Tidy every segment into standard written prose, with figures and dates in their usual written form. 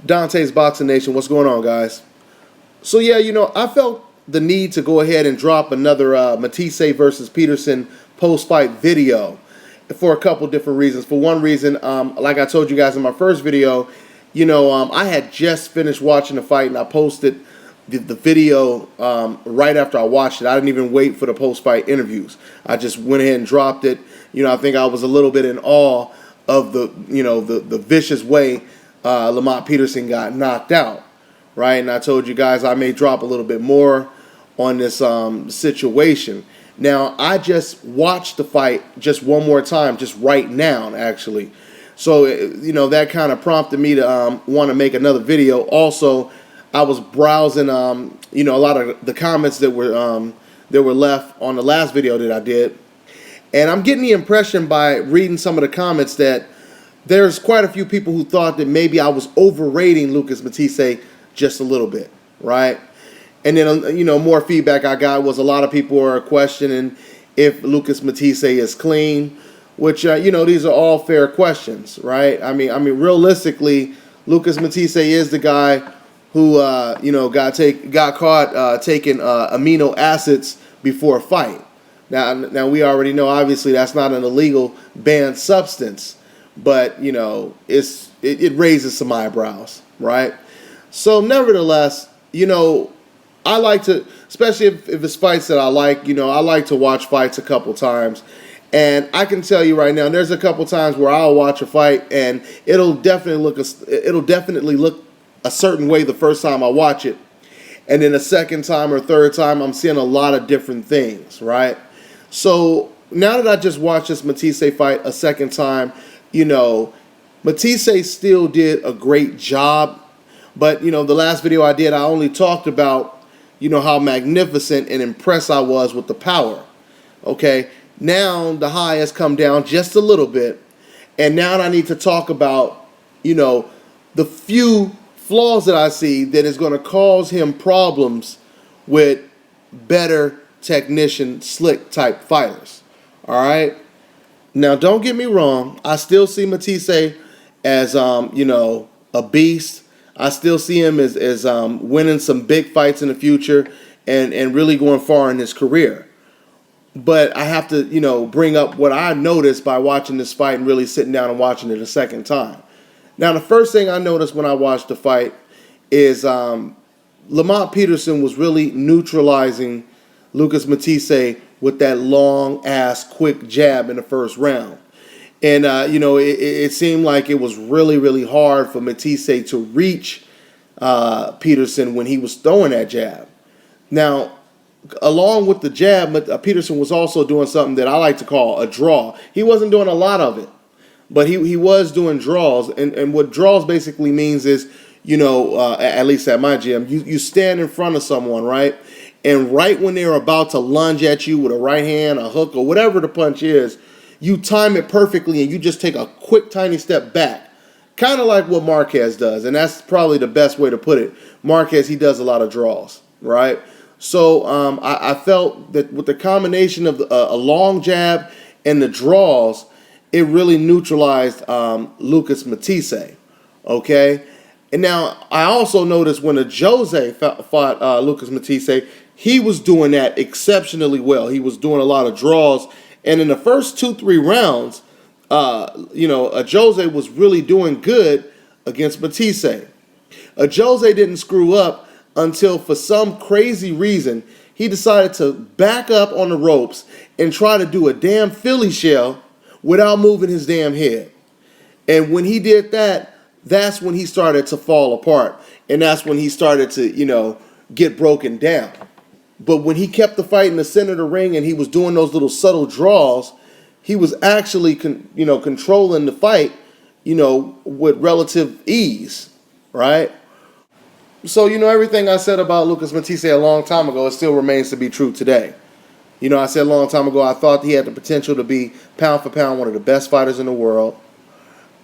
Dante's Boxing Nation, what's going on, guys? So yeah, I felt the need to go ahead and drop another Matthysse versus Peterson post-fight video for a couple different reasons. For one reason, like I told you guys in my first video, I had just finished watching the fight and I posted the video right after I watched it. I didn't even wait for the post-fight interviews. I just went ahead and dropped it. I think I was a little bit in awe of the vicious way Lamont Peterson got knocked out, right? And I told you guys I may drop a little bit more on this situation. Now, I just watched the fight just one more time, just right now, actually. So, that kind of prompted me to want to make another video. Also, I was browsing, a lot of the comments that were left on the last video that I did. And I'm getting the impression by reading some of the comments that there's quite a few people who thought that maybe I was overrating Lucas Matthysse just a little bit, right? And then, more feedback I got was a lot of people are questioning if Lucas Matthysse is clean, which, these are all fair questions, right? I mean, realistically, Lucas Matthysse is the guy who, got caught taking amino acids before a fight. Now we already know, obviously, that's not an illegal banned substance, but it raises some eyebrows, right? So nevertheless, I like to, especially if it's fights that I like, I like to watch fights a couple times. And I can tell you right now, there's a couple times where I'll watch a fight and it'll definitely look a certain way the first time I watch it. And then the second time or third time, I'm seeing a lot of different things, right? So now that I just watched this Matthysse fight a second time, Matthysse still did a great job. But, the last video I did, I only talked about, how magnificent and impressed I was with the power. Okay, now the high has come down just a little bit. And now I need to talk about, the few flaws that I see that is going to cause him problems with better technician, slick type fighters. All right. Now, don't get me wrong. I still see Matthysse as, a beast. I still see him as winning some big fights in the future and really going far in his career. But I have to, bring up what I noticed by watching this fight and really sitting down and watching it a second time. Now, the first thing I noticed when I watched the fight is Lamont Peterson was really neutralizing Lucas Matthysse with that long-ass quick jab in the first round. And, it seemed like it was really, really hard for Matthysse to reach Peterson when he was throwing that jab. Now, along with the jab, Peterson was also doing something that I like to call a draw. He wasn't doing a lot of it, but he was doing draws. And what draws basically means is, at least at my gym, you stand in front of someone, right? And right when they're about to lunge at you with a right hand, a hook, or whatever the punch is, you time it perfectly and you just take a quick, tiny step back. Kind of like what Marquez does. And that's probably the best way to put it. Marquez, he does a lot of draws, right? So I felt that with the combination of a long jab and the draws, it really neutralized Lucas Matthysse, okay? And now I also noticed when a Jose fought Lucas Matthysse, he was doing that exceptionally well. He was doing a lot of draws. And in the first 2-3 rounds, a Jose was really doing good against Matthysse. A Jose didn't screw up until, for some crazy reason, he decided to back up on the ropes and try to do a damn Philly shell without moving his damn head. And when he did that, that's when he started to fall apart. And that's when he started to, get broken down. But when he kept the fight in the center of the ring and he was doing those little subtle draws, he was actually, controlling the fight, with relative ease, right? So, everything I said about Lucas Matthysse a long time ago, it still remains to be true today. I said a long time ago, I thought he had the potential to be pound for pound one of the best fighters in the world.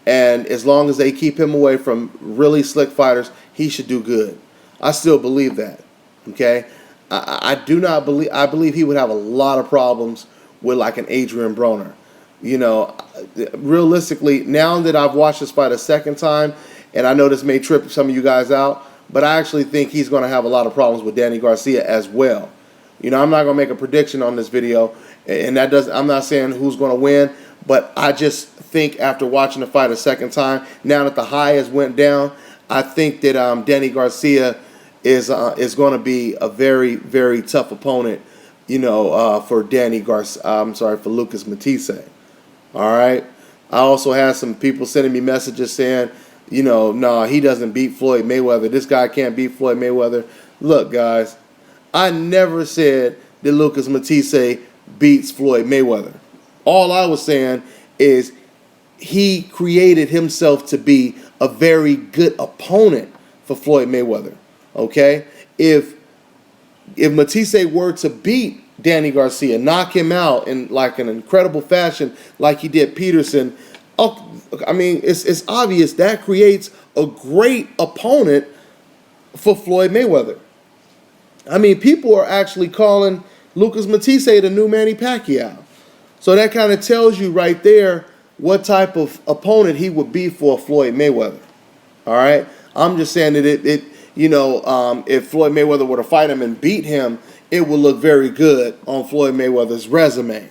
And as long as they keep him away from really slick fighters, he should do good. I still believe that, okay? I believe he would have a lot of problems with like an Adrian Broner. Realistically, now that I've watched this fight a second time And I know this may trip some of you guys out, but I actually think he's going to have a lot of problems with Danny Garcia as well. You know, I'm not going to make a prediction on this video, and I'm not saying who's going to win, but I just think after watching the fight a second time, now that the high has went down, I think that Danny Garcia is going to be a very, very tough opponent, you know, for for Lucas Matthysse. All right. I also had some people sending me messages saying, you know, no, he doesn't beat Floyd Mayweather. This guy can't beat Floyd Mayweather. Look, guys, I never said that Lucas Matthysse beats Floyd Mayweather. All I was saying is he created himself to be a very good opponent for Floyd Mayweather. Okay? If Matthysse were to beat Danny Garcia, knock him out in like an incredible fashion like he did Peterson, I mean, it's obvious that creates a great opponent for Floyd Mayweather. I mean, people are actually calling Lucas Matthysse the new Manny Pacquiao. So that kind of tells you right there what type of opponent he would be for Floyd Mayweather. All right? I'm just saying that if Floyd Mayweather were to fight him and beat him, it would look very good on Floyd Mayweather's resume.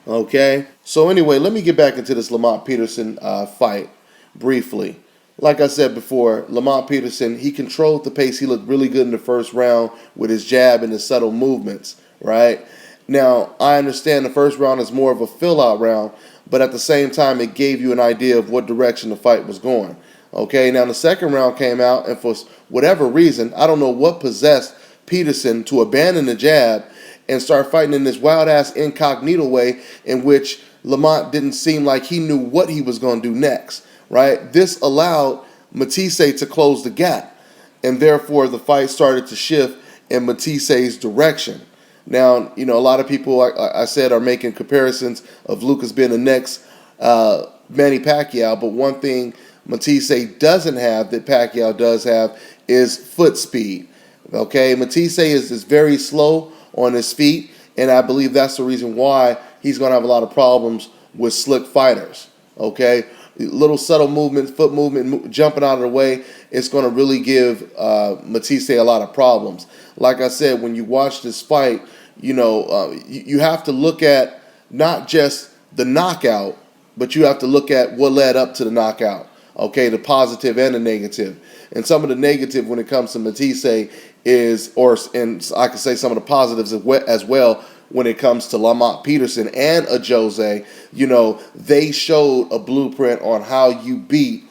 Okay? So anyway, let me get back into this Lamont Peterson fight briefly. Like I said before, Lamont Peterson, he controlled the pace. He looked really good in the first round with his jab and his subtle movements, right? Now, I understand the first round is more of a fill-out round, but at the same time, it gave you an idea of what direction the fight was going. Okay, now the second round came out, and for whatever reason, I don't know what possessed Peterson to abandon the jab and start fighting in this wild-ass incognito way in which Lamont didn't seem like he knew what he was going to do next, right? This allowed Matthysse to close the gap, and therefore the fight started to shift in Mathisse's direction. Now, you know, a lot of people, I said, are making comparisons of Lucas being the next Manny Pacquiao, but one thing Matthysse doesn't have that Pacquiao does have is foot speed. Okay, Matthysse is very slow on his feet, and I believe that's the reason why he's going to have a lot of problems with slick fighters. Okay, little subtle movement, foot movement, jumping out of the way, it's going to really give Matthysse a lot of problems. Like I said, when you watch this fight, you know, you have to look at not just the knockout, but you have to look at what led up to the knockout. Okay, the positive and the negative. And some of the negative when it comes to Matthysse and I can say some of the positives as well when it comes to Lamont Peterson and a Jose. You know, they showed a blueprint on how you beat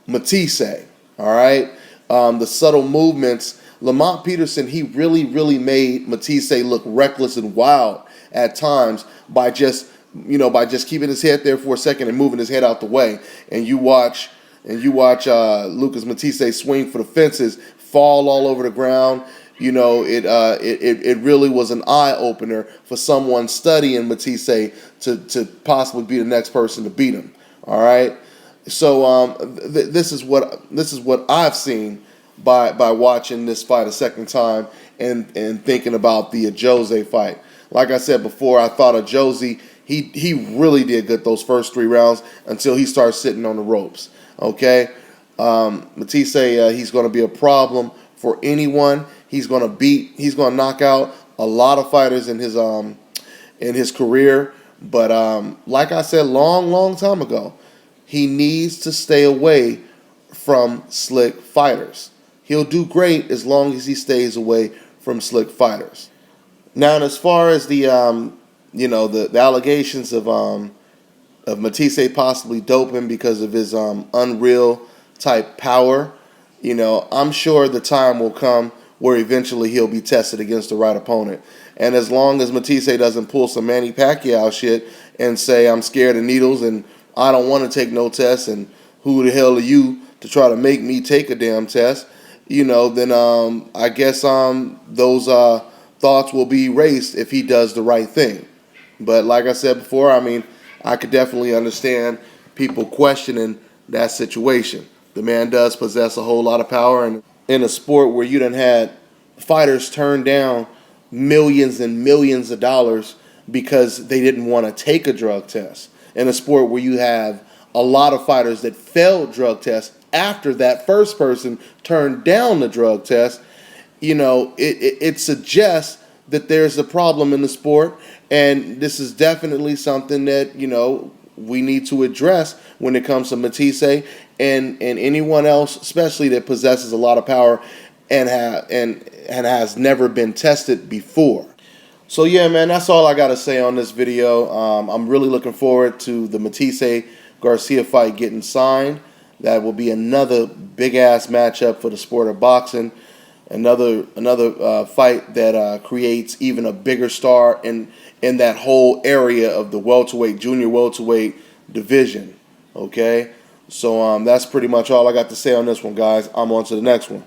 Matthysse. All right, the subtle movements. Lamont Peterson, he really, really made Matthysse look reckless and wild at times by just keeping his head there for a second and moving his head out the way. And you watch Lucas Matthysse swing for the fences, fall all over the ground. You know, it really was an eye opener for someone studying Matthysse to possibly be the next person to beat him. All right, so this is what I've seen by watching this fight a second time and thinking about the Jose fight. Like I said before, I thought of Jose. He really did good those first 3 rounds until he started sitting on the ropes. Okay, Matthysse, he's going to be a problem for anyone. He's going to knock out a lot of fighters in his career. But like I said, long time ago, he needs to stay away from slick fighters. He'll do great as long as he stays away from slick fighters. Now, as far as the allegations of Matthysse possibly doping because of his unreal type power, you know, I'm sure the time will come where eventually he'll be tested against the right opponent. And as long as Matthysse doesn't pull some Manny Pacquiao shit and say, I'm scared of needles and I don't want to take no tests and who the hell are you to try to make me take a damn test, you know, then I guess those thoughts will be erased if he does the right thing. But like I said before, I mean, I could definitely understand people questioning that situation. The man does possess a whole lot of power, and in a sport where you done had fighters turn down millions and millions of dollars because they didn't want to take a drug test. In a sport where you have a lot of fighters that failed drug tests after that first person turned down the drug test, it suggests that there's a problem in the sport, and this is definitely something that we need to address when it comes to Matthysse and anyone else, especially that possesses a lot of power and has never been tested before. So yeah, man, that's all I got to say on this video. I'm really looking forward to the Matthysse Garcia fight getting signed. That will be another big ass matchup for the sport of boxing. Another fight that creates even a bigger star in that whole area of the welterweight, junior welterweight division. Okay, so that's pretty much all I got to say on this one, guys. I'm on to the next one.